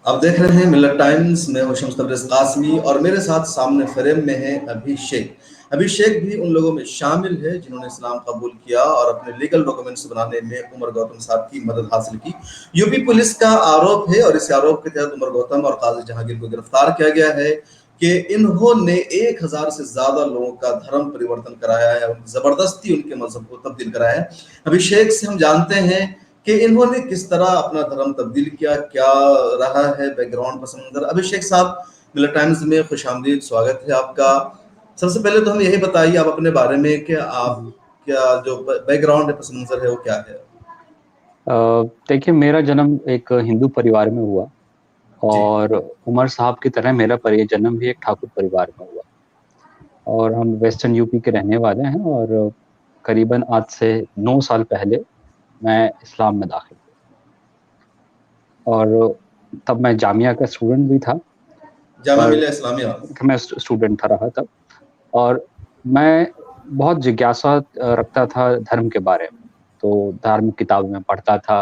आप देख रहे हैं मिलत टाइम्स में हूं शम्स तबरेज़ कासमी और मेरे साथ सामने फ्रेम में है अभिषेक। अभिषेक भी उन लोगों में शामिल है जिन्होंने इस्लाम कबूल किया और अपने लीगल डॉक्यूमेंट्स बनाने में उमर गौतम साहब की मदद हासिल की। यूपी पुलिस का आरोप है और इस आरोप के तहत उमर गौतम और काजी जहांगीर को गिरफ्तार किया गया है कि इन्होंने 1000 से ज्यादा लोगों का धर्म परिवर्तन कराया है, जबरदस्ती उनके मजहब को तब्दील कराया है। अभिषेक से हम जानते हैं कि इन्होंने किस तरह अपना धर्म तब्दील किया, क्या रहा है बैकग्राउंड पस मंजर। अभिषेक साहब, मिलत टाइम्स में खुश आमदीद, स्वागत है आपका। सबसे पहले तो हम यही बताइए आप अपने बारे में कि आप जी। क्या जो बैकग्राउंड है, पस मंजर है, वो क्या है? अ, देखिए मेरा जन्म एक हिंदू परिवार में हुआ जी। और उमर साहब की तरह मेरा जन्म भी एक ठाकुर परिवार में हुआ और हम वेस्टर्न यूपी के रहने वाले हैं और करीबन आज से 9 साल पहले मैं इस्लाम में दाखिल हुआ और तब मैं जामिया का स्टूडेंट भी था जामा पर मिलिया इस्लामिया। मैं स्टूडेंट था रहा तब और मैं बहुत जिज्ञासा रखता था धर्म के बारे में, तो धार्मिक किताबें मैं पढ़ता था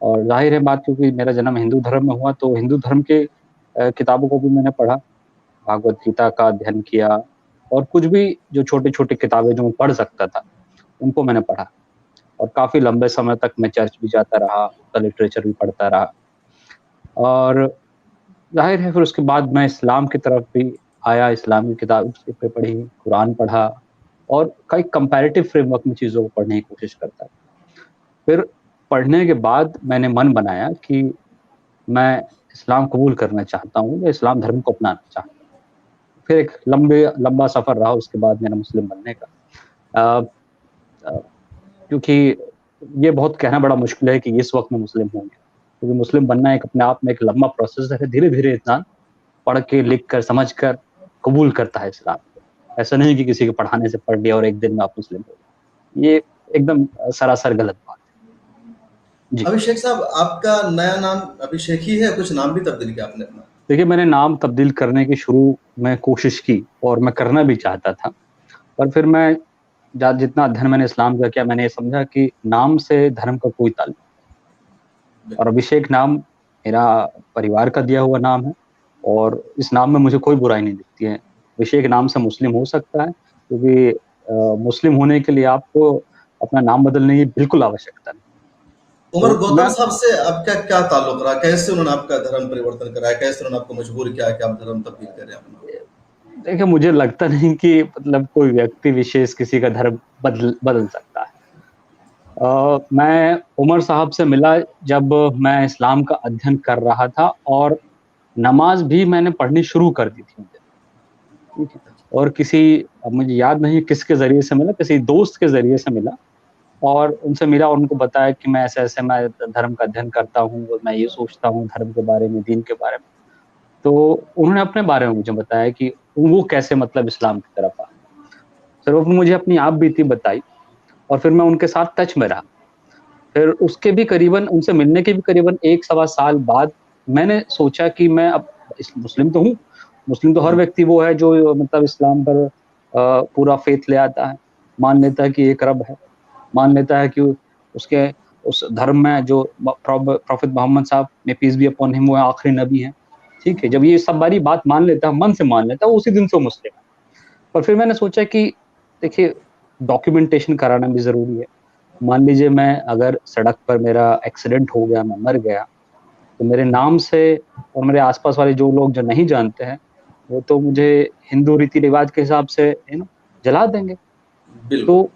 और ज़ाहिर है बात क्योंकि मेरा जन्म हिंदू धर्म में हुआ तो हिंदू धर्म के किताबों को भी मैंने पढ़ा, भागवत गीता का अध्ययन किया और कुछ भी जो छोटी-छोटी किताबें जो मैं पढ़ सकता था, उनको मैंने पढ़ा और काफ़ी लंबे समय तक मैं चर्च भी जाता रहा, उसका लिटरेचर भी पढ़ता रहा और ज़ाहिर है फिर उसके बाद मैं इस्लाम की तरफ भी आया, इस्लामी किताब पे पढ़ी, कुरान पढ़ा और कई कंपैरेटिव फ्रेमवर्क में चीज़ों को पढ़ने की कोशिश करता। फिर पढ़ने के बाद मैंने मन बनाया कि मैं इस्लाम कबूल करना चाहता हूँ, मैं इस्लाम धर्म को अपनाना चाहता हूँ। फिर एक लंबा सफ़र रहा उसके बाद मेरा मुस्लिम बनने का। अ अ, क्योंकि ये बहुत कहना बड़ा मुश्किल है कि इस वक़्त मैं मुस्लिम हूँ। क्योंकि मुस्लिम बनना एक अपने आप में एक लंबा प्रोसेस है, धीरे-धीरे इंसान पढ़ के, लिख कर, समझ कर कबूल करता है इस्लाम को। ऐसा नहीं कि किसी के पढ़ाने से पढ़ लिया और एक दिन में आप मुस्लिम हो गए। ये एकदम सरासर गलत बात है। जी। अभिषेक साहब, आपका नया नाम अभिषेक ही है, कुछ नाम भी तब्दील किया आपने अपना? देखिए, मैंने नाम तब्दील करने की शुरू में कोशिश की और मैं करना भी चाहता था। पर फिर मैं जितना अध्ययन मैंने इस्लाम का किया, मैंने ये समझा कि नाम से धर्म का कोई ताल्लुक और बिल्कुल। अभिषेक नाम मेरा परिवार का दिया हुआ नाम है और इस नाम में मुझे कोई बुराई नहीं दिखती है। अभिषेक नाम से मुस्लिम हो सकता है क्योंकि मुस्लिम होने के लिए आपको अपना नाम बदलने की बिल्कुल आवश्यकता नहीं। उमर तो गौतम मैं साहब से आपका क्या ताल्लुक रहा? कैसे उन्होंने आपका धर्म परिवर्तन कराया? कैसे उन्होंने आपको मजबूर किया कि आप धर्म तब्दील करें अपना? देखिए, मुझे लगता नहीं कि मतलब कोई व्यक्ति विशेष किसी का धर्म बदल बदल सकता है। मैं उमर साहब से मिला जब मैं इस्लाम का अध्ययन कर रहा था और नमाज़ भी मैंने पढ़नी शुरू कर दी थी। ठीक है? और किसी अब मुझे याद नहीं किसके ज़रिए से मिला, किसी दोस्त के ज़रिए से मिला और उनसे मिला और उनको बताया कि मैं ऐसे-ऐसे मैं धर्म का अध्ययन करता हूँ और मैं ये सोचता हूँ धर्म के बारे में, दीन के बारे में। तो उन्होंने अपने बारे में मुझे बताया कि वो कैसे मतलब इस्लाम की तरफ आए। फिर वो मुझे अपनी आप बीती बताई और फिर मैं उनके साथ टच में रहा। फिर उसके भी करीबन उनसे मिलने के भी करीबन 1 सवा साल बाद मैंने सोचा कि मैं अब मुस्लिम तो हूँ, मुस्लिम तो हर जी। व्यक्ति वो है जो मतलब इस्लाम पर पूरा फ़ेथ ले आता है, मान लेता है कि एक रब है, मान लेता है कि उसके उस धर्म में जो प्रॉफेट मोहम्मद साहब may peace be upon him वो आखिरी नबी हैं, ठीक है? जब ये सब बारी बात मान लेता है, मन से मान लेता है, उसी दिन से वो मुस्लिम है। और फिर मैंने सोचा कि देखिए डॉक्यूमेंटेशन कराना भी ज़रूरी है। मान लीजिए मैं अगर सड़क पर मेरा एक्सीडेंट हो गया, मैं मर गया, तो मेरे नाम से और मेरे आस-पास वाले जो लोग जो नहीं जानते हैं, वो तो मुझे हिंदू रीति-रिवाज के हिसाब से जला देंगे। बिल्कुल। तो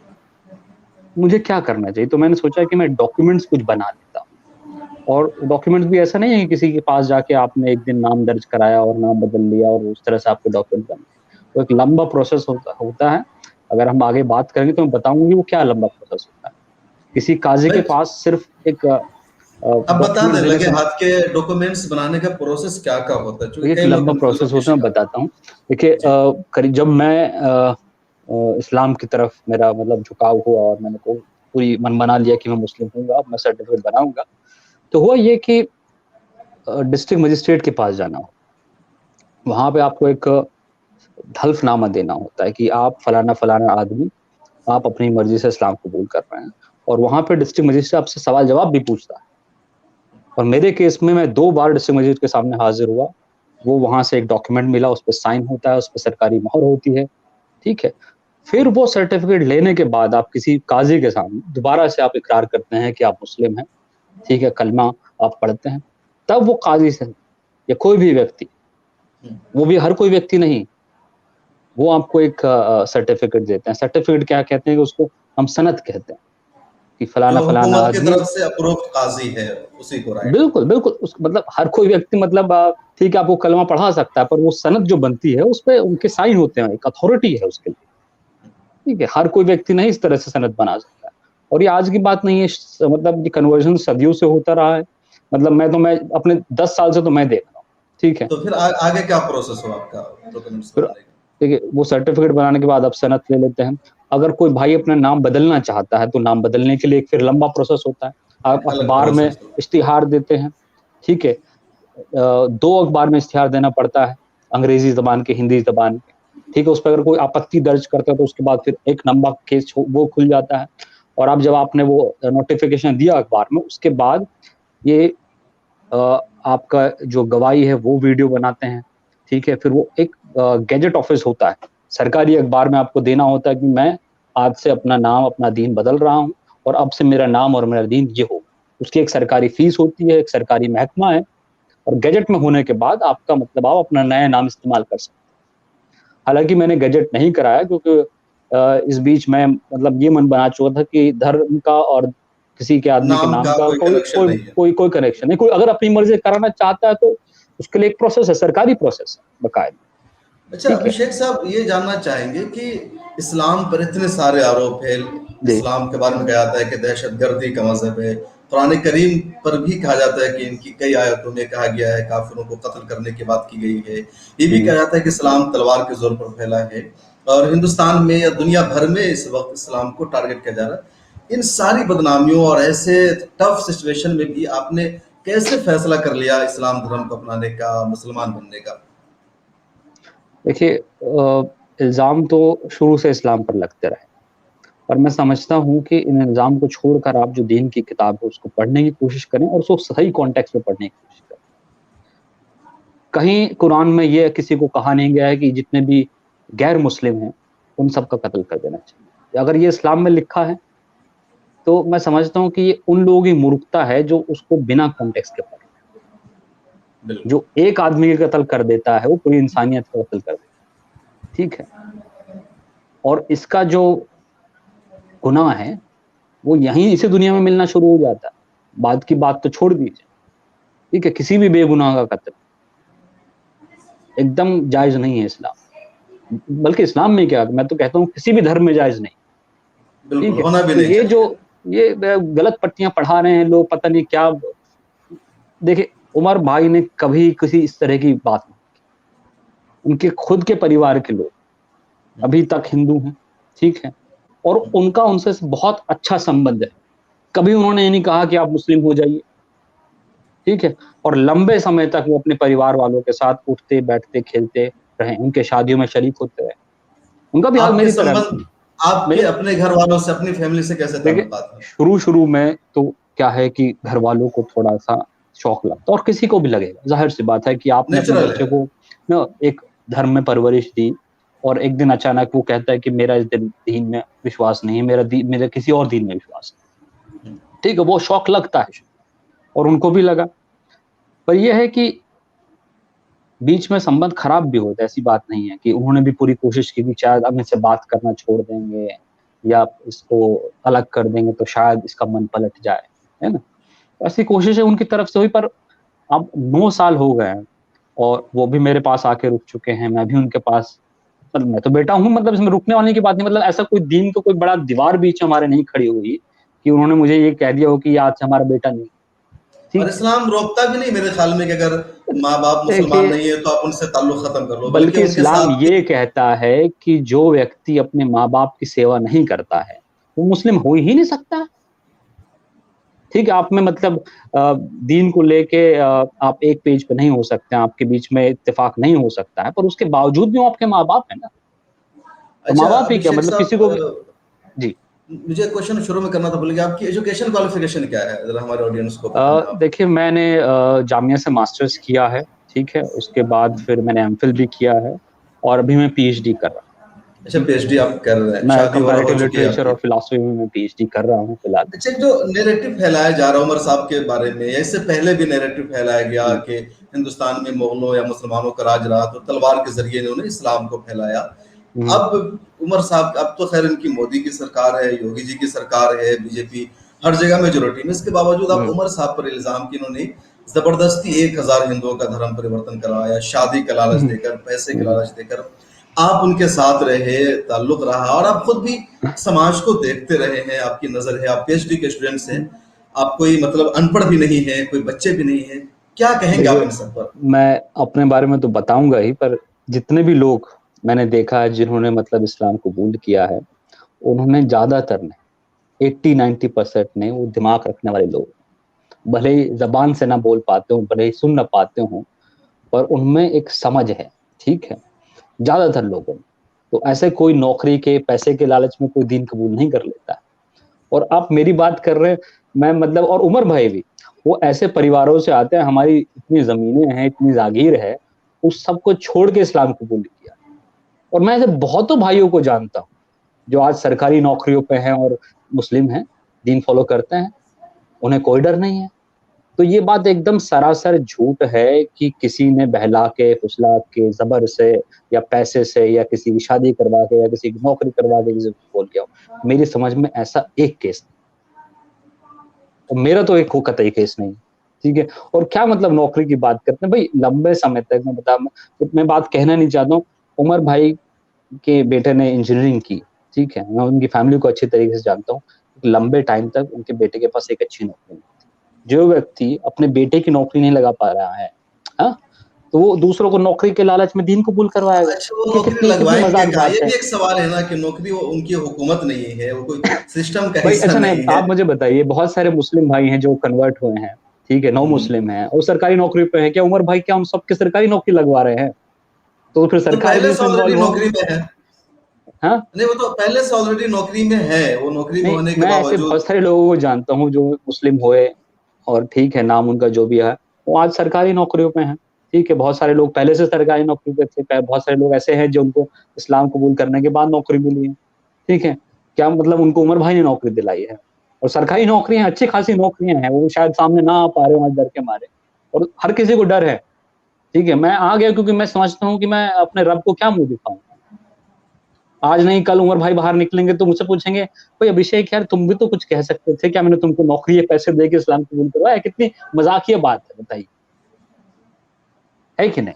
मुझे क्या करना चाहिए? तो मैंने सोचा कि मैं डॉक्यूमेंट्स कुछ बना लेता हूँ और डॉक्यूमेंट्स भी ऐसा नहीं है कि किसी के पास जाके आपने एक दिन नाम दर्ज कराया और नाम बदल लिया और उस तरह से आपके डॉक्यूमेंट बन गए। तो एक लंबा प्रोसेस होता होता है। अगर हम आगे बात करेंगे तो मैं बताऊँगी कि वो क्या लंबा प्रोसेस होता है। किसी काज़ी के भाई, पास सिर्फ़ एक अब बता डॉक्यूमेंट दें देने लगे से हाथ के डॉक्यूमेंट्स बनाने का प्रोसेस क्या-क्या होता है? ये क्योंकि एक कई लोग लंबा कंफ्यूज़ प्रोसेस होते हैं होता है, मैं शिकार। बताता हूँ। देखिए जी। करीब जब मैं इस्लाम की तरफ मेरा मतलब झुकाव हुआ और मैंने को पूरी मन बना लिया कि मैं मुस्लिम हूँगा, मैं सर्टिफ़िकेट बनाऊँगा। तो हुआ ये कि डिस्ट्रिक्ट मजिस्ट्रेट के पास जाना हो। वहाँ पे आपको एक हल्फ़नामा देना होता है कि आप फलाना-फलाना आदमी, आप अपनी मर्ज़ी से इस्लाम कबूल कर रहे हैं और वहाँ पे डिस्ट्रिक्ट मजिस्ट्रेट आपसे सवाल-जवाब भी पूछता है। और मेरे केस में मैं 2 बार डिस्ट्रिक्ट मजिस्ट्रेट के सामने हाज़िर हुआ। वो वहाँ से एक डॉक्यूमेंट मिला, उस पे साइन होता है, उस पे सरकारी मोहर होती है, ठीक है? फिर वो सर्टिफ़िकेट लेने के बाद आप किसी काज़ी के सामने दोबारा से आप इकरार करते हैं कि आप मुस्लिम हैं, ठीक है? कलमा आप पढ़ते हैं, तब वो काज़ी से या कोई भी व्यक्ति, हुँ। वो भी हर कोई व्यक्ति नहीं, वो आपको एक सर्टिफ़िकेट देते हैं। सर्टिफ़िकेट क्या कहते हैं कि उसको हम सनद कहते हैं, कि जो फलाना-फलाना हुकूमत की आदमी। तरफ से अप्रूव्ड काज़ी है, उसी को राइट? बिल्कुल, बिल्कुल, उस मतलब हर कोई व्यक्ति मतलब ठीक है, आपको कलमा पढ़ा सकता है, पर वो सनद जो बनती है, उसपे उनके साइन होते हैं, एक अथॉरिटी है उसके लिए, ठीक है? हर कोई व्यक्ति नहीं इस तरह से सनद बना सकता है। और ये आज की बात नहीं है, मतलब ये कन्वर्जन सदियों से होता रहा है। मतलब मैं अपने 10 साल से तो मैं देख रहा हूँ, ठीक है? तो फिर आगे क्या प्रोसेस हुआ आपका डॉक्यूमेंट्स फिर बनाने का? देखिए, वो सर्टिफ़िकेट बनाने के बाद आप सनद ले लेते हैं। अगर कोई भाई अपना नाम बदलना चाहता है, तो नाम बदलने के लिए एक फिर लंबा प्रोसेस होता है। आप एक अलग अखबार में प्रोसेस होता है। इश्तिहार देते हैं, ठीक है? 2 अखबार में इश्तिहार देना पड़ता है, अंग्रेज़ी ज़बान के, हिंदी ज़बान के, ठीक है? उस पे अगर कोई आपत्ति दर्ज करता है, तो उसके बाद फिर एक लंबा केस वो खुल जाता है। और अब जब आपने वो नोटिफ़िकेशन दिया अखबार में, उसके बाद ये अ, आपका जो गवाही है वो वीडियो बनाते हैं, ठीक है? फिर वो एक गैजेट ऑफ़िस होता है, सरकारी अखबार में आपको देना होता है कि मैं आज से अपना नाम, अपना दीन बदल रहा हूँ और अब से मेरा नाम और मेरा दीन ये होगा। उसकी एक सरकारी फ़ीस होती है, एक सरकारी महकमा है और गैजेट में होने के बाद आपका मतलब आप अपना नया नाम इस्तेमाल कर सकते हैं। हालाँकि मैंने गैजेट नहीं कराया क्योंकि इस बीच मैं मतलब ये मन बना चुका था कि धर्म का और किसी के आदमी के नाम नाम का का कोई कोई कनेक्शन कोई नहीं है। कोई कोई कनेक्शन नहीं। कोई अगर अपनी मर्ज़ी से कराना चाहता है तो उसके लिए एक प्रोसेस है, सरकारी प्रोसेस है बाकायदा, अच्छा ठीक है? अभिषेक साहब ये जानना चाहेंगे कि इस्लाम पर इतने सारे आरोप है, जी। इस्लाम के बारे में कहा जाता है कि दहशतगर्दी का मज़हब है, कुरान करीम पर भी कहा जाता है कि इनकी कई आयतों में कहा गया है काफिरों को कत्ल करने की बात की गई है। ये भी हुँ। कहा जाता है कि इस्लाम तलवार के ज़ोर पर फैला है और हिंदुस्तान में या दुनिया भर में इस वक्त इस्लाम को टारगेट किया जा रहा है। इन सारी बदनामियों और ऐसे टफ सिचुएशन में भी आपने कैसे फैसला कर लिया इस्लाम धर्म को अपनाने का, मुसलमान बनने का? देखिए इल्ज़ाम तो शुरू से इस्लाम पर लगते रहे। और मैं समझता हूँ कि इन इल्ज़ाम को छोड़कर आप जो दीन की किताब है उसको पढ़ने की कोशिश करें और उसको सही कॉन्टेक्स्ट में पढ़ने की कोशिश करें। कहीं कुरान में ये किसी को कहा नहीं गया है कि जितने भी गैर मुस्लिम हैं, उन सबका कत्ल कर देना चाहिए। अगर ये इस्लाम में लिखा है, तो मैं समझता हूँ कि ये उन लोगों की मूर्खता है जो उसको बिना कॉन्टेक्स्ट के पढ़ रहे हैं। बिल्कुल। जो एक आदमी का कत्ल कर देता है, वो पूरी इंसानियत का कत्ल कर देता है, ठीक है? और इसका जो गुनाह है, वो यहीं इसी दुनिया में मिलना शुरू हो जाता है। बाद की बात तो छोड़ दीजिए, ठीक है? किसी भी बेगुनाह का कत्ल एकदम जायज़ नहीं है इस्लाम बल्कि इस्लाम में क्या, मैं तो कहता हूँ किसी भी धर्म में जायज़ नहीं, ठीक बिल्कुल है? होना भी तो नहीं ये जो चाहिए। ये गलत पट्टियाँ पढ़ा रहे हैं लोग, पता नहीं क्या। देखिए, उमर भाई ने कभी किसी इस तरह की बात नहीं की। उनके खुद के परिवार के लोग अभी तक हिंदू हैं, ठीक है? और उनका उनसे बहुत अच्छा संबंध है। कभी उन्होंने ये नहीं कहा कि आप मुस्लिम हो जाइए, ठीक है? और लंबे समय तक वो अपने परिवार वालों के साथ उठते, बैठते, खेलते रहे, उनके शादियों में शरीक होते रहे। उनका भी हाल आपके मेरी तरह है। संबंध आपके मेरे अपने घर वालों से, अपनी फैमिली से कैसे देखिए, ताल्लुकात हैं? शुरू-शुरू में तो क्या है कि घरवालों को थोड़ा-सा शौक लगता है और किसी को भी लगेगा, ज़ाहिर-सी बात है कि आपने अपने नेचुरल है। बच्चे को ना एक धर्म में परवरिश दी और एक दिन अचानक वो कहता है कि मेरा इस दीन में विश्वास नहीं है, मेरा किसी और दीन में विश्वास है। ठीक है, वो शौक लगता है और उनको भी लगा। पर ये है कि बीच में संबंध खराब भी होता है, ऐसी बात नहीं है कि उन्होंने भी पूरी कोशिश की कि शायद अब इनसे बात करना छोड़ देंगे या इसको अलग कर देंगे तो शायद इसका मन पलट जाए, है ना? ऐसी कोशिशें उनकी तरफ से हुई पर अब 9 साल हो गए हैं और वो भी मेरे पास आके रुक चुके हैं, मैं भी उनके पास मतलब मैं तो बेटा हूँ, मतलब इसमें रुकने वाले की बात नहीं, मतलब ऐसा कोई दीन का कोई बड़ा दीवार बीच में हमारे नहीं खड़ी हुई कि उन्होंने मुझे ये कह दिया हो कि ये आज से हमारा बेटा नहीं, और ठीक है? इस्लाम रोकता भी नहीं मेरे ख्याल में कि अगर माँ-बाप मुसलमान देखिए, नहीं है तो आप उनसे ताल्लुक खत्म कर लो, बल्कि बल्कि उनके इस्लाम साथ भी ये कहता है कि जो व्यक्ति अपने माँ-बाप की सेवा नहीं करता है, वो मुस्लिम हो ही नहीं सकता। ठीक है, आप में मतलब दीन को लेके आप एक पेज पे नहीं हो सकते हैं, आपके बीच में इत्तेफ़ाक नहीं हो सकता है, पर उसके बावजूद भी वो आपके माँ-बाप हैं ना। तो अच्छा माँ-बाप ही क्या अभिषेक मतलब साहब किसी को भी। जी। मुझे क्वेश्चन शुरू में करना था, बोले कि आपकी एजुकेशन क्वालिफिकेशन क्या है? ज़रा हमारे ऑडियंस को बताएँ आप। देखिए मैंने जामिया से मास्टर्स किया है, ठीक है? उसके बाद फिर मैंने एमफिल भी किया है और अभी मैं पीएचडी कर रहा हूँ, अच्छा, ठीक है? पीएचडी आप कर रहे हैं, मैं शादी हो कंपैरेटिव चुकी है लिटरेचर आपकी। और फिलॉसफी में मैं पीएचडी कर रहा हूँ फिलहाल। अच्छा, जो नैरेटिव फैलाया जा रहा है उमर साहब के बारे में, या इससे पहले भी नैरेटिव फैलाया गया हुँ, कि हिंदुस्तान में मुगलों या मुसलमानों का राज रहा, तो तलवार के ज़रिए इन्होंने इस्लाम को फैलाया। हुँ, अब उमर साहब, अब तो खैर इनकी मोदी की सरकार है, योगी जी की सरकार है, बीजेपी हर जगह मेजॉरिटी में, इसके बावजूद अब हुँ, उमर साहब पर इल्ज़ाम कि इन्होंने ज़बरदस्ती 1000 हिंदुओं का धर्म परिवर्तन करवाया, शादी का लालच हुँ, देकर, पैसे का हुँ, लालच देकर। आप उनके साथ रहे, ताल्लुक रहा, और आप खुद भी समाज को देखते रहे हैं, आपकी नज़र है, आप पीएचडी के स्टूडेंट्स हैं, हुँ। आप कोई मतलब अनपढ़ भी नहीं है, कोई बच्चे भी नहीं हैं। क्या कहेंगे आप देखिए, इन सब पर? मैं अपने बारे में तो बताऊँगा ही, पर जितने भी लोग मैंने देखा है जिन्होंने मतलब इस्लाम कबूल किया है, उन्होंने ज़्यादातर ने 80-90% ने वो दिमाग रखने वाले लोग। भले ही ज़बान से ना बोल पाते हों, भले ही सुन ना पाते हों, पर उनमें एक समझ है, ठीक है? ज़्यादातर लोगों में। तो ऐसे कोई नौकरी के, पैसे के लालच में कोई दीन कबूल नहीं कर लेता है। और आप मेरी बात कर रहे हैं, मैं मतलब और उमर भाई भी, वो ऐसे परिवारों से आते हैं, हमारी इतनी ज़मीनें हैं, इतनी जागीर है, उस सब को छोड़ के इस्लाम कबूल किया। और मैं ऐसे बहुतों भाइयों को जानता हूँ, जो आज सरकारी नौकरियों पे हैं और मुस्लिम हैं, दीन फ़ॉलो करते हैं, उन्हें कोई डर नहीं है। तो ये बात एकदम सरासर झूठ है कि किसी ने बहला के, फुसला के, ज़बर से या पैसे से या किसी की शादी करवा के या किसी की नौकरी करवा के किसी को बोल दिया हो। मेरी समझ में ऐसा एक केस नहीं। और मेरा तो एक को कतई केस नहीं, ठीक है? और क्या मतलब नौकरी की बात करते हैं, भई लंबे समय तक मैं बात कहना नहीं चाहता हूँ, उमर भाई के बेटे ने इंजीनियरिंग की, ठीक है? मैं उनकी फैमिली को अच्छी तरीके से जानता हूँ। लंबे टाइम तक उनके बेटे के पास एक अच्छी नौकरी नहीं थी। जो व्यक्ति अपने बेटे की नौकरी नहीं लगा पा रहा है, हाँ? तो वो दूसरों को नौकरी के लालच में दीन कबूल करवाएगा। अच्छा, वो ये नौकरी कितनी कितनी लगवाएँगे मज़ाक कहाँ? बात ये है। भी एक सवाल है ना कि नौकरी वो उनकी हुकूमत नहीं है, वो कोई सिस्टम का भाई हिस्सा अच्छा नहीं, नहीं है। आप मुझे बताइए बहुत सारे मुस्लिम भाई हैं जो कन्वर्ट हुए हैं, ठीक है? नौ हुँ। मुस्लिम हैं और सरकारी नौकरी पे हैं। क्या उमर भाई क्या उन सबकी सरकारी नौकरी लगवा रहे हैं? तो फिर तो सरकार भी पहले से इसमें ऑलरेडी इन्वॉल्व होगी। नौकरी में है। हाँ? नहीं, वो तो पहले से ऑलरेडी नौकरी में है, वो नौकरी में नहीं, होने के मैं ऐसे बावजूद। बहुत सारे लोगों को जानता हूँ जो मुस्लिम हुए और ठीक है, नाम उनका जो भी है, वो आज सरकारी नौकरियों पे हैं, ठीक है? बहुत सारे लोग पहले से सरकारी नौकरी पे थे, बहुत सारे लोग ऐसे हैं जो उनको इस्लाम कबूल करने के बाद नौकरी मिली है, ठीक है? क्या मतलब उनको उमर भाई ने नौकरी दिलाई है और सरकारी नौकरियाँ अच्छी खासी नौकरियाँ हैं, वो शायद सामने ना आ पा रहे हों आज डर के मारे और हर किसी को डर है, ठीक है? मैं आ गया क्योंकि मैं समझता हूँ कि मैं अपने रब को क्या मुँह दिखाऊँ? आज नहीं कल उमर भाई बाहर निकलेंगे तो मुझसे पूछेंगे, "ओए अभिषेक यार तुम भी तो कुछ कह सकते थे, क्या मैंने तुमको नौकरी या पैसे दे के इस्लाम कबूल करवाया?" कितनी मज़ाकिया बात है बताइए, है कि नहीं?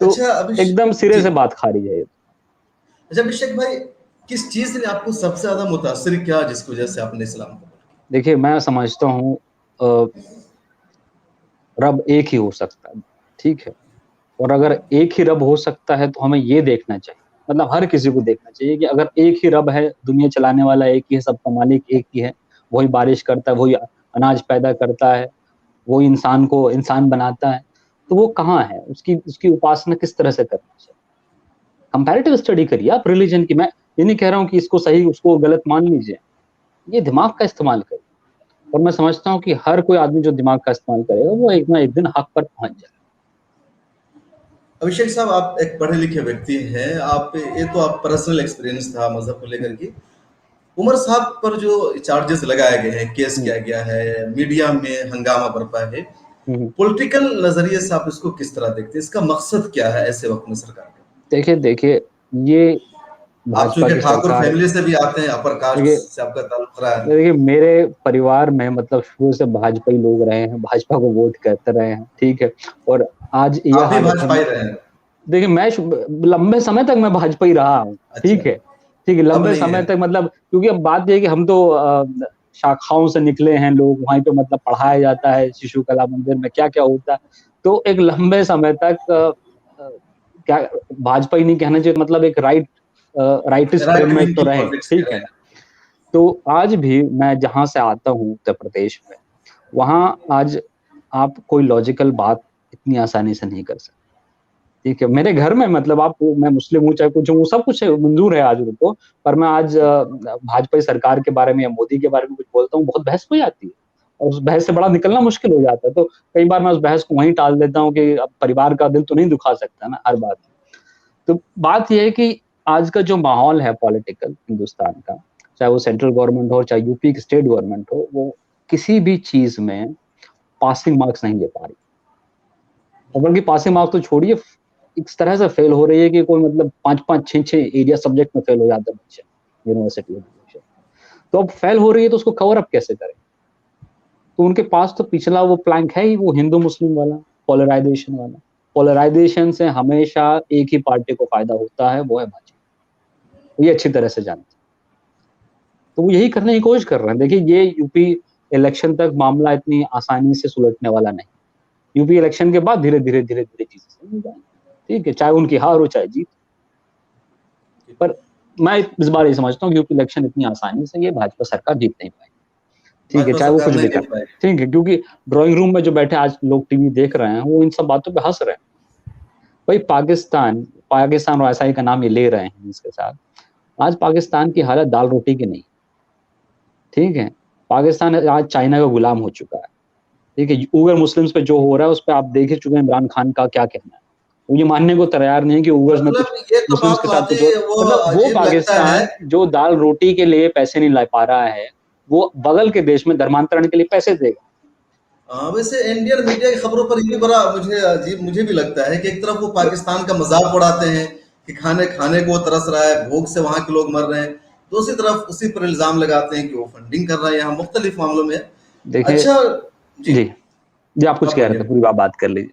तो अच्छा एकदम सिरे जी। से बात खारिज है ये। अच्छा अभिषेक भाई, किस चीज़ ने आपको सबसे ज़्यादा मुतासिर किया जिसकी वज़ह से आपने इस्लाम कबूल किया? देखिए मैं समझता हूँ अ, रब एक ही हो सकता है, ठीक है? और अगर एक ही रब हो सकता है तो हमें ये देखना चाहिए, मतलब हर किसी को देखना चाहिए कि अगर एक ही रब है, दुनिया चलाने वाला एक ही है, सबका मालिक एक ही है, वही बारिश करता है, वही अनाज पैदा करता है, वो इंसान को इंसान बनाता है, तो वो कहाँ है? उसकी उसकी उपासना किस तरह से करनी चाहिए? कंपैरेटिव स्टडी करिए आप रिलिजन की, मैं ये नहीं कह रहा हूँ कि इसको सही, उसको गलत मान लीजिए। ये दिमाग का इस्तेमाल करिए और मैं समझता हूँ कि हर कोई आदमी जो दिमाग का इस्तेमाल करेगा, वो एक ना एक दिन हक पर पहुँच जाएगा। अभिषेक साहब, आप एक पढ़े लिखे व्यक्ति हैं, आप ये तो आप पर्सनल एक्सपीरियंस था मज़हब को लेकर हुँ, के। उमर साहब पर जो चार्जेस लगाए गए हैं, केस हुँ, किया गया है, मीडिया में हंगामा बरपा है, हुँ, हुँ। पॉलिटिकल नज़रिए से आप इसको किस तरह देखते हैं? इसका मकसद क्या है ऐसे वक़्त में सरकार का? देखिए, ये आप भाजपा चूँकि की ठाकुर सरकार फैमिली से भी आते हैं, अपर कास्ट देखिए से आपका ताल्लुक रहा है। देखिए मेरे परिवार में मतलब शुरू से भाजपा ही लोग रहे हैं, भाजपा को वोट करते रहे हैं, ठीक है? और आज ये आप भी हालत है भाजपा ही रहे हैं। देखिए मैं शु लंबे समय तक मैं भाजपा ही रहा हूँ, अच्छा, ठीक है? ठीक है, अब लंबे नहीं है। समय तक मतलब क्योंकि अब बात ये है कि हम तो शाखाओं से निकले हैं लोग, वहीं पे मतलब पढ़ाया जाता है शिशु कला मंदिर में क्या-क्या होता है। तो एक लंबे समय तक अ, क्या भाजपा ही नहीं कहना चाहिए मतलब एक राइटिस्ट राइट फ्रेम में विंग तो की रहे, पॉलिटिक्स कर ठीक रहे है? हैं। तो आज भी मैं जहाँ से आता हूँ उत्तर प्रदेश में, वहाँ आज आप कोई लॉजिकल बात इतनी आसानी से नहीं कर सकते। ठीक है, मेरे घर में मतलब आप मैं मुस्लिम हूँ, चाहे कुछ हूँ, सब कुछ है, मंज़ूर है आज उनको, पर मैं आज भाजपा की सरकार के बारे में या मोदी के बारे में कुछ बोलता हूँ, बहुत बहस हो जाती है और उस बहस से बड़ा निकलना मुश्किल हो जाता है। तो कई बार मैं उस बहस को वहीं टाल देता हूँ कि अब परिवार का दिल तो नहीं दुखा सकता ना हर बात। तो बात ये है कि आज का जो माहौल है पॉलिटिकल हिंदुस्तान का, चाहे वो सेंट्रल गवर्नमेंट हो, चाहे यूपी की स्टेट गवर्नमेंट हो, वो किसी भी चीज़ में पासिंग मार्क्स नहीं दे पा रही। और बल्कि पासिंग मार्क्स तो छोड़िए, इस तरह से फेल हो रही है कि कोई मतलब 5-5, 6-6 एरिया सब्जेक्ट में फेल हो जाता है बच्चे, यूनिवर्सिटी एजुकेशन। तो अब फेल हो रही है तो उसको कवर अप कैसे करें? तो उनके पास तो पिछला वो प्लैंक है ही, वो हिंदू-मुस्लिम वाला, पोलराइज़ेशन वाला। पोलराइज़ेशन से हमेशा एक ही पार्टी को फ़ायदा होता है, वो है भाजपा। ये अच्छी तरह से जानते हैं। तो वो यही करने की कोशिश कर रहे हैं। देखिए, ये यूपी इलेक्शन तक मामला इतनी आसानी से सुलटने वाला नहीं। यूपी इलेक्शन के बाद धीरे-धीरे, धीरे-धीरे चीज़ें समझ जाएँगी। ठीक है, चाहे उनकी हार हो, चाहे जीत। पर मैं इस बार ये समझता हूँ कि यूपी इलेक्शन इतनी आसानी से ये भाजपा सरकार जीत नहीं पाएगी। ठीक है, भाजपा चाहे वो सरकार कुछ नहीं भी जीत कर पाएगी। ठीक है, क्योंकि ड्राइंग रूम में जो बैठे आज लोग टीवी देख रहे हैं, वो इन सब बातों पे हँस रहे हैं। वही पाकिस्तान पाकिस्तान और आईएसआई का नाम ये ले रहे हैं इसके साथ। आज पाकिस्तान की हालत दाल-रोटी की नहीं, ठीक है? पाकिस्तान आज चाइना का गुलाम हो चुका है, ठीक है? उइगर मुस्लिम्स पे जो हो रहा है, उस पे आप देख ही चुके हैं इमरान खान का क्या कहना है। वो ये मानने को तैयार नहीं है कि उइगर्स में कुछ मतलब ये तो मुस्लिम्स बात के साथ कुछ वाक़ई हो वो मतलब वो अजीब लगता है। पाकिस्तान जो दाल-रोटी के लिए पैसे नहीं ला पा रहा है, वो बगल के देश में धर्मांतरण के लिए पैसे देगा। वैसे इंडियन मीडिया की खबरों पर ये बड़ा मुझे अजीब मुझे भी लगता है कि एक तरफ वो पाकिस्तान का मजाक उड़ाते हैं कि खाने खाने को वो तरस रहा है, भूख से वहाँ के लोग मर रहे हैं। दूसरी तरफ उसी पर इल्ज़ाम लगाते हैं कि वो फंडिंग कर रहा है यहाँ मुख्तलिफ मामलों में। देखिए अच्छा जी, जी, जी आप कुछ आप कह रहे थे, बोलिए। पूरी बात कर लीजिए।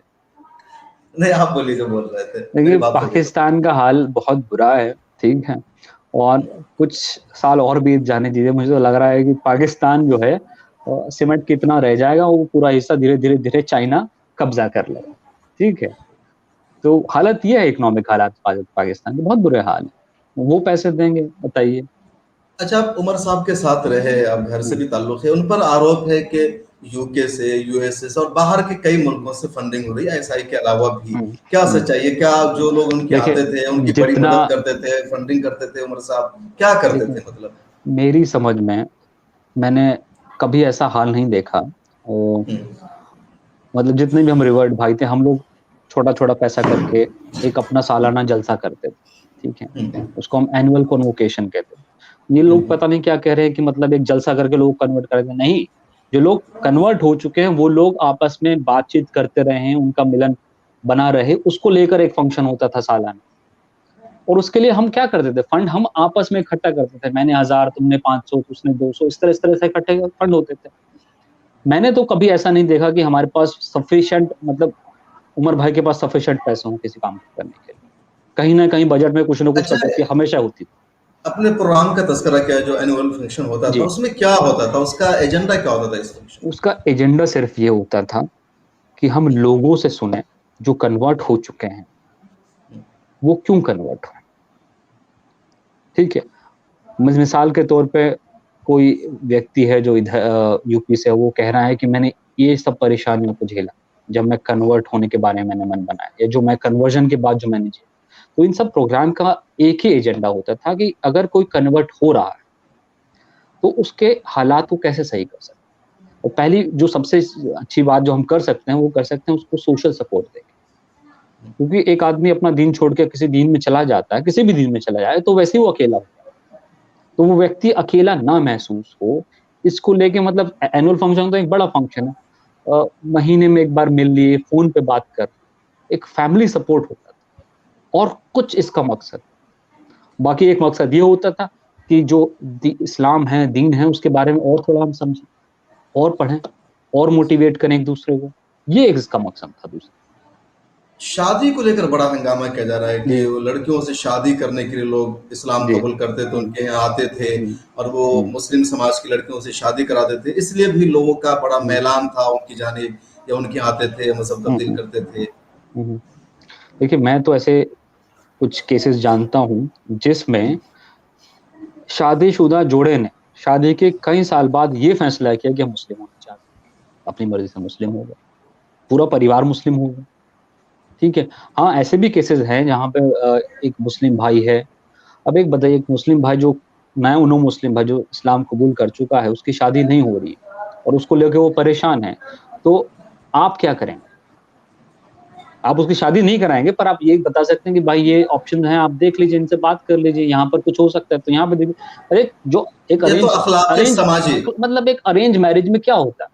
नहीं, आप बोलिए जो बोल रहे थे। मेरी देखिए, बात हो गई तो। पाकिस्तान का हाल बहुत बुरा है, ठीक है? और कुछ साल और बीत जाने दीजिए, मुझे तो लग रहा है कि पाकिस्तान जो है सिमट के इतना रह जाएगा, वो पूरा हिस्सा धीरे-धीरे, धीरे चाइना कब्ज़ा कर लेगा, ठीक है? तो हालत ये है इकोनॉमिक हालात पाकिस्तान के, बहुत बुरे हाल हैं। वो पैसे देंगे, बताइए? अच्छा, आप उमर साहब के साथ रहे, अब घर से हुँ, भी ताल्लुक़ है। उन पर आरोप है कि यूके से, यूएसए से और बाहर के कई मुल्कों से फंडिंग हो रही है, एसआई के अलावा भी। हुँ, क्या हुँ। सच्चाई है? क्या जो लोग उनके देखिए, आते थे, उनकी बड़ी जितना मदद करते थे, फंडिंग करते थे उमर साहब, क्या करते देखिए, थे मतलब? मेरी समझ में मैंने कभी ऐसा हाल नहीं देखा। हुँ, मतलब जितने भी हम रिवर्ट भाई थे, हम लोग छोटा-छोटा पैसा करके एक अपना सालाना जलसा करते थे, ठीक है? हुँ, उसको हम एनुअल कन्वोकेशन कहते हैं। ये हुँ, लोग पता नहीं क्या कह रहे हैं कि मतलब एक जलसा करके लोग कन्वर्ट कर दें, नहीं, जो लोग कन्वर्ट हो चुके हैं, वो लोग आपस में बातचीत करते रहे हैं, उनका मिलन बना रहे, उसको लेकर एक फंक्शन होता था सालाना। और उसके लिए हम क्या करते थे, फंड हम आपस में इकट्ठा करते थे। मैंने 1000, तुमने 500, उसने 200, इस तरह से इकट्ठे फंड होते थे। मैंने तो कभी ऐसा नहीं देखा कि हमारे पास सफिशिएंट मतलब उमर भाई के पास सफिशिएंट पैसे हों किसी काम को करने के लिए। कहीं न कहीं बजट में कुछ न कुछ अच्छा, कटौती हमेशा होती थी। अपने प्रोग्राम का तज़किरा किया जो एनुअल फंक्शन होता था, जी, उसमें क्या होता था? उसका एजेंडा क्या होता था इस फंक्शन का? उसका एजेंडा सिर्फ़ ये होता था कि हम लोगों से सुनें, जो कन्वर्ट हो चुके हैं, वो क्यों कन्वर्ट हुए, ठीक है? मिसाल के तौर पे कोई व्यक्ति है जो यूपी से है, वो कह रहा है कि मैंने ये सब परेशानियों को झेला, जब मैं कन्वर्ट होने के बारे में मैंने मन बनाया या जो मैं कन्वर्जन के बाद जो मैंने झेला। तो इन सब प्रोग्राम का एक ही एजेंडा होता था कि अगर कोई कन्वर्ट हो रहा है, तो उसके हालात को कैसे सही कर सकते हैं। और पहली जो सबसे अच्छी बात जो हम कर सकते हैं, वो कर सकते हैं उसको सोशल सपोर्ट देके। क्योंकि एक आदमी अपना दीन छोड़ के किसी दीन में चला जाता है, किसी भी दीन में चला जाए, तो वैसे ही वो अकेला होता है। तो वो व्यक्ति अकेला ना महसूस हो, इसको लेके मतलब एनुअल फंक्शन तो एक बड़ा फंक्शन है। महीने में 1 बार मिल लिए, फ़ोन पे बात कर, एक फैमिली सपोर्ट होता था और कुछ इसका मकसद। बाकी एक मकसद ये होता था कि जो इस्लाम है, दीन है, उसके बारे में और थोड़ा हम समझें और पढ़ें और मोटिवेट करें एक-दूसरे को। ये एक इसका मकसद था दूसरा। शादी को लेकर बड़ा हंगामा किया जा रहा है कि जी, वो लड़कियों से शादी करने के लिए लोग इस्लाम जी। कबूल करते थे, हुँ, उनके यहाँ आते थे हुँ, और वो हुँ, मुस्लिम समाज की लड़कियों से शादी करा देते। इसलिए भी लोगों का बड़ा हुँ, मैलान था उनकी जानिब या उनके यहाँ आते थे, मज़हब हुँ, तब्दील हुँ, करते थे। हुँ, हुँ। देखिए, मैं तो ऐसे कुछ केसेस जानता हूँ, जिसमें शादीशुदा जोड़े ने शादी के कई साल बाद ये फैसला किया कि हम मुस्लिम होना चाहते हैं। अपनी मर्ज़ी से मुस्लिम हो गए। पूरा परिवार मुस्लिम हो गया, ठीक है। हाँ, ऐसे भी केसेस हैं जहाँ पे एक मुस्लिम भाई है। अब एक बताइए, एक मुस्लिम भाई जो नया नो मुस्लिम भाई जो इस्लाम कबूल कर चुका है, उसकी शादी नहीं हो रही है और उसको लेके वो परेशान है, तो आप क्या करेंगे? आप उसकी शादी नहीं कराएँगे, पर आप ये बता सकते हैं कि भाई ये ऑप्शन हैं, आप देख लीजिए, इनसे बात कर लीजिए, यहाँ पर कुछ हो सकता है, तो यहाँ पे देखिए अरे जो एक ये तो अरेंज अखलाक अरेंज समाजी। मतलब एक अरेंज मैरिज में क्या होता है?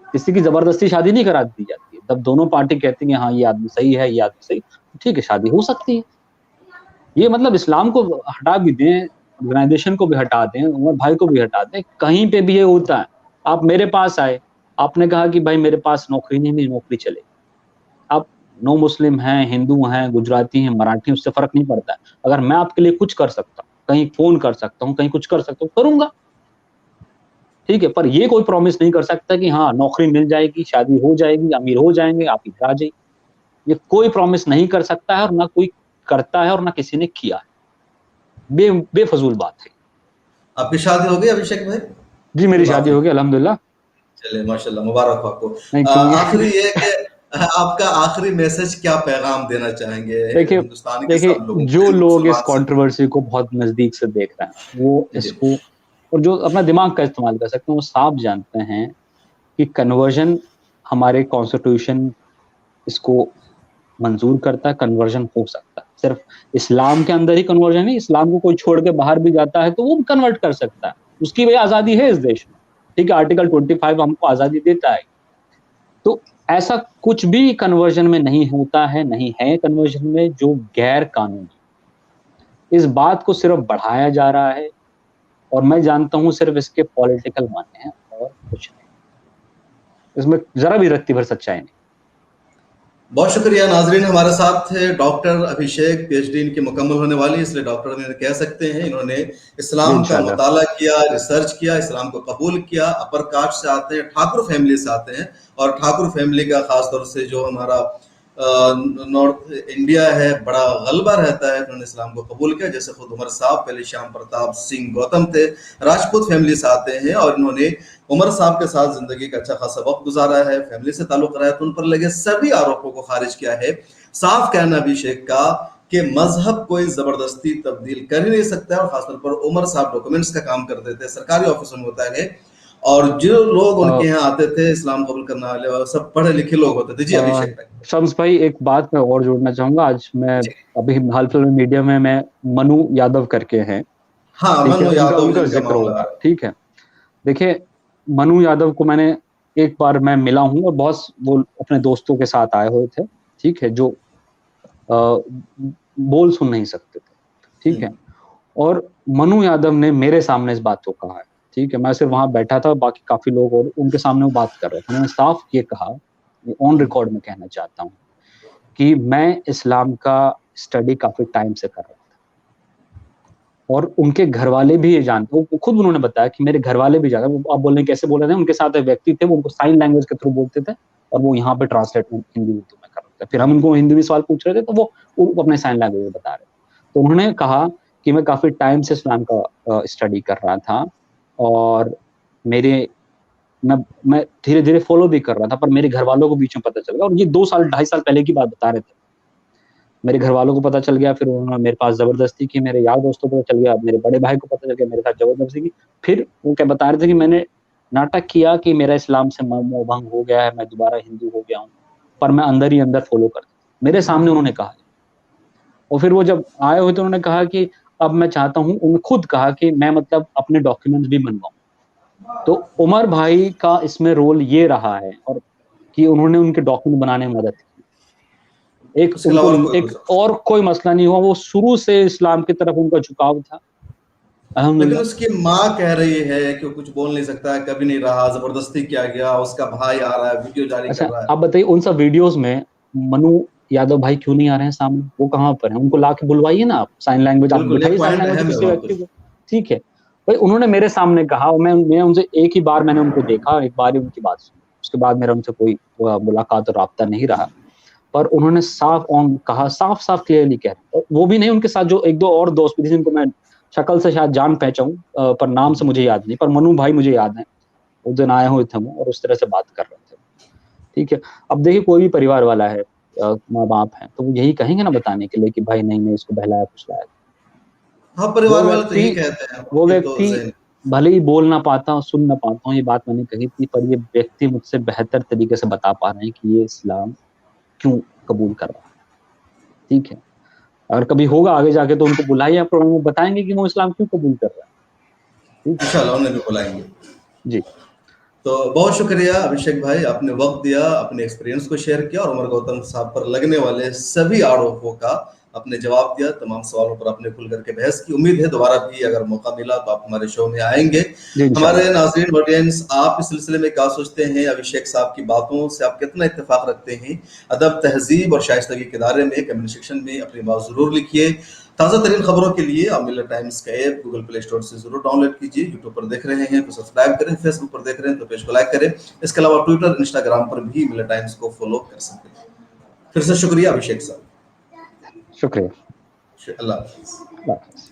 किसी की ज़बरदस्ती शादी नहीं करा दी जाती है। तब दोनों पार्टी कहती हैं, हाँ, ये आदमी सही है, ये आदमी सही, ठीक है, शादी हो सकती है। ये मतलब इस्लाम को हटा भी दें, ऑर्गनाइज़ेशन को भी हटा दें, उमर भाई को भी हटा दें, कहीं पे भी ये होता है। आप मेरे पास आए, आपने कहा कि भाई मेरे पास नौकरी नहीं, मेरी नौकरी चले। आप नो मुस्लिम हैं, हिंदू हैं, गुजराती हैं, मराठी हैं, उससे फ़र्क नहीं पड़ता है। अगर मैं आपके लिए कुछ कर सकता हूँ, कहीं फ़ोन कर सकता हूँ, कहीं कुछ कर सकता हूँ, करूँगा, ठीक है? पर ये कोई प्रॉमिस नहीं कर सकता कि हाँ, नौकरी मिल जाएगी, शादी हो जाएगी, अमीर हो जाएँगे, आप इधर आ जाइए। ये कोई प्रॉमिस नहीं कर सकता है और ना कोई करता है और ना किसी ने किया है। बेफ़िज़ूल बात है। आपकी शादी हो गई अभिषेक भाई? जी, कोई मेरी बात शादी नहीं। हो गई अल्हम्दुलिल्लाह। चलिए माशाल्लाह, मुबारक हो आपको। नहीं क्यों आखिरी ये कि आपका आखिरी मैसेज क्या पैगाम देना चाहेंगे देखिए हिंदुस्तान के देखिए, सब लोगों को, जो हिंदू लोग इस मुसलमान सभी को? कंट्रोवर्सी को बहुत नज़दीक से देख रहे हैं, वो जी। इसको और जो अपना दिमाग का इस्तेमाल कर सकते हैं, वो साफ जानते हैं कि कन्वर्जन हमारे कॉन्स्टिट्यूशन इसको मंज़ूर करता है, कन्वर्जन हो सकता है। सिर्फ़ इस्लाम के अंदर ही कन्वर्जन नहीं, इस्लाम को कोई छोड़ के बाहर भी जाता है, तो वो भी कन्वर्ट कर सकता है। उसकी भी आज़ादी है इस देश में। ठीक है, आर्टिकल 25 हमको आज़ादी देता है। तो ऐसा कुछ भी कन्वर्जन में नहीं होता है, नहीं है कन्वर्जन में जो गैर कानूनी। इस बात को सिर्फ़ बढ़ाया जा रहा है और मैं जानता हूँ सिर्फ़ इसके पॉलिटिकल मायने हैं और कुछ नहीं। इसमें ज़रा भी रत्ती भर सच्चाई नहीं। बहुत शुक्रिया नाज़रीन, हमारे साथ थे डॉक्टर अभिषेक, पीएचडी इनकी मुकम्मल होने वाली, इसलिए डॉक्टर इन्हें कह सकते हैं। इन्होंने जी, इस्लाम का इंशाअल्लाह। मुताला किया, रिसर्च किया, इस्लाम को कबूल किया, अपर कास्ट से आते हैं, ठाकुर फैमिली से आते हैं और ठाकुर फैमिली का ख़ास तौर से जो हमारा नॉर्थ इंडिया है, बड़ा गलबा रहता है, उन्होंने इस्लाम को कबूल किया। जैसे खुद उमर साहब पहले श्याम प्रताप सिंह गौतम थे, राजपूत फैमिली से आते हैं और इन्होंने उमर साहब के साथ जिंदगी का अच्छा खासा वक्त गुजारा है, फैमिली से ताल्लुक रहा है, तो उन पर लगे सभी आरोपों को खारिज किया है। साफ कहना अभिषेक का कि मजहब कोई जबरदस्ती तब्दील कर ही नहीं सकता है और खासतौर पर उमर साहब डॉक्यूमेंट्स का काम करते थे, सरकारी ऑफिसों में होता है और जो लोग अ उनके यहाँ आते थे इस्लाम कबूल करने वाले वो सब पढ़े लिखे लोग होते थे। जी अभिषेक भाई। शम्स भाई एक बात मैं और जोड़ना चाहूँगा। आज मैं जी। अभी हाल-फिलहाल में मीडिया में मैं मनु यादव करके हैं, हाँ, ठीक है? मनु उनका यादव उनका जिनका ज़िक्र मामला आ होगा, रहा है। ठीक है? देखिए, मनु यादव को मैंने एक बार मैं मिला हूँ और बहुत वो अपने दोस्तों के साथ आए हुए थे, ठीक है? जो बोल सुन नहीं सकते थे, ठीक है? और मनु यादव ने मेरे सामने इस बात को कहा है, ठीक है? मैं सिर्फ़ वहाँ बैठा था, बाकी काफ़ी लोग और उनके सामने वो बात कर रहे थे। उन्होंने साफ ये कहा, ये ऑन रिकॉर्ड मैं कहना चाहता हूँ कि मैं इस्लाम का स्टडी काफ़ी टाइम से कर रहा था और उनके घरवाले भी ये जानते वो खुद उन्होंने बताया कि मेरे घरवाले भी जानते वो आप बोल रहे हैं कैसे बोल रहे थे, उनके साथ एक व्यक्ति थे, वो उनको साइन लैंग्वेज के थ्रू बोलते थे और वो यहाँ पे ट्रांसलेट हिंदी उर्दू में कर रहे थे। फिर हम उनको हिंदी में सवाल पूछ रहे थे, तो वो अपने साइन लैंग्वेज में बता रहे थे। तो उन्होंने कहा कि मैं काफ़ी टाइम से इस्लाम का स्टडी कर रहा था और मेरे मैं मैं धीरे-धीरे फ़ॉलो भी कर रहा था, पर मेरे घरवालों को बीच में पता चल गया और ये 2 साल, ढाई साल पहले की बात बता रहे थे। मेरे घरवालों को पता चल गया, फिर उन्होंने मेरे पास ज़बरदस्ती की, मेरे यार दोस्तों को पता चल गया, मेरे बड़े भाई को पता चल गया, मेरे साथ ज़बरदस्ती की। फिर वो क्या बता रहे थे कि मैंने नाटक किया कि मेरा इस्लाम से मोह भंग हो गया है, मैं दोबारा हिंदू हो गया हूँ, पर मैं अंदर ही अंदर फ़ॉलो करता था। मेरे सामने उन्होंने कहा और फिर वो जब आए हुए तो उन्होंने कहा कि अब मैं चाहता हूँ उन्होंने खुद कहा कि मैं मतलब अपने डॉक्यूमेंट्स भी बनवाऊँ। तो उमर भाई का इसमें रोल ये रहा है और कि उन्होंने उनके डॉक्यूमेंट बनाने में मदद की। एक उसके उनको अलावा और कोई हो एक सकता है। और कोई मसला नहीं हुआ, वो शुरू से इस्लाम की तरफ उनका झुकाव था, लेकिन अल्हम्दुलिल्लाह। उसकी माँ कह रही है कि वो कुछ बोल नहीं सकता है, कभी नहीं रहा, जबरदस्ती किया गया, उसका भाई आ रहा है, वीडियो जारी कर अच्छा, रहा है। आप बताइए उन सब वीडियोज़ में मनु यादव भाई क्यों नहीं आ रहे हैं सामने? वो कहाँ पर हैं? उनको लाके बुलवाइए ना आप, साइन लैंग्वेज आप बिल्कुल, ये बिठाइए साइन पॉइंट लैंग्वेज है मेरे किसी वहाँ व्यक्ति कुछ। को, ठीक है। भाई उन्होंने मेरे सामने कहा और मैं उनसे एक ही बार मैंने उनको देखा, एक बार ही उनकी बात सुनी। उसके बाद मेरा उनसे कोई मुलाकात और राब्ता नहीं रहा। पर उन्होंने साफ ऑन कहा, साफ-साफ क्लियरली कह रहे हैं। और वो भी नहीं उनके साथ जो 1-2 और दोस्त भी थे जिनको मैं शक्ल से शायद जान पहचाऊँ पर नाम से मुझे याद नहीं, पर मनु भाई मुझे याद हैं। उस दिन आए हुए थे वो और उस तरह से बात कर रहे थे, ठीक है। अब देखिए कोई भी परिवार वाला है माँ-बाप हैं, तो वो यही कहेंगे ना बताने के लिए कि भाई नहीं-नहीं इसको बहलाया-फुसलाया। हाँ, वो परिवार वाले तो यही व्यक्ति कहते हैं, वो ये तो व्यक्ति ज़हन भले ही बोल ना पाता हो, सुन ना पाता हूँ, ये बात मैंने कही थी, पर ये व्यक्ति मुझसे बेहतर तरीके से बता पा रहे हैं कि ये इस्लाम क्यों कबूल कर रहा है, ठीक है? अगर कभी होगा आगे जाके तो उनको बुलाइए, आप वो बताएँगे कि वो इस्लाम क्यों कबूल कर रहा है, ठीक है? इंशाल्लाह उन्हें भी बुलाएँगे। जी, तो बहुत शुक्रिया अभिषेक भाई, आपने वक़्त दिया, अपने एक्सपीरियंस को शेयर किया और उमर गौतम साहब पर लगने वाले सभी आरोपों का आपने जवाब दिया, तमाम सवालों पर आपने खुल कर के बहस की। उम्मीद है दोबारा भी अगर मौका मिला तो आप हमारे शो में आएँगे। जी इंशाल्लाह। हमारे नाज़रीन ऑडियंस, आप इस सिलसिले में क्या सोचते हैं? अभिषेक साहब की बातों से आप कितना इत्तेफ़ाक रखते हैं? अदब, तहज़ीब और शाइस्तगी के दायरे में कमेंट सेक्शन में अपनी बात ज़रूर लिखिए। ताज़ा तरीन खबरों के लिए आप मिलर टाइम्स का ऐप गूगल प्ले स्टोर से ज़रूर डाउनलोड कीजिए। यूट्यूब पर देख रहे हैं तो सब्सक्राइब करें, फेसबुक पर देख रहे हैं तो पेज को लाइक करें। इसके अलावा ट्विटर, इंस्टाग्राम पर भी मिलर टाइम्स को फॉलो कर सकते हैं। फिर से शुक्रिया अभिषेक साहब। शुक्रिया। अल्लाह हाफ़िज़। अल्लाह हाफ़िज़।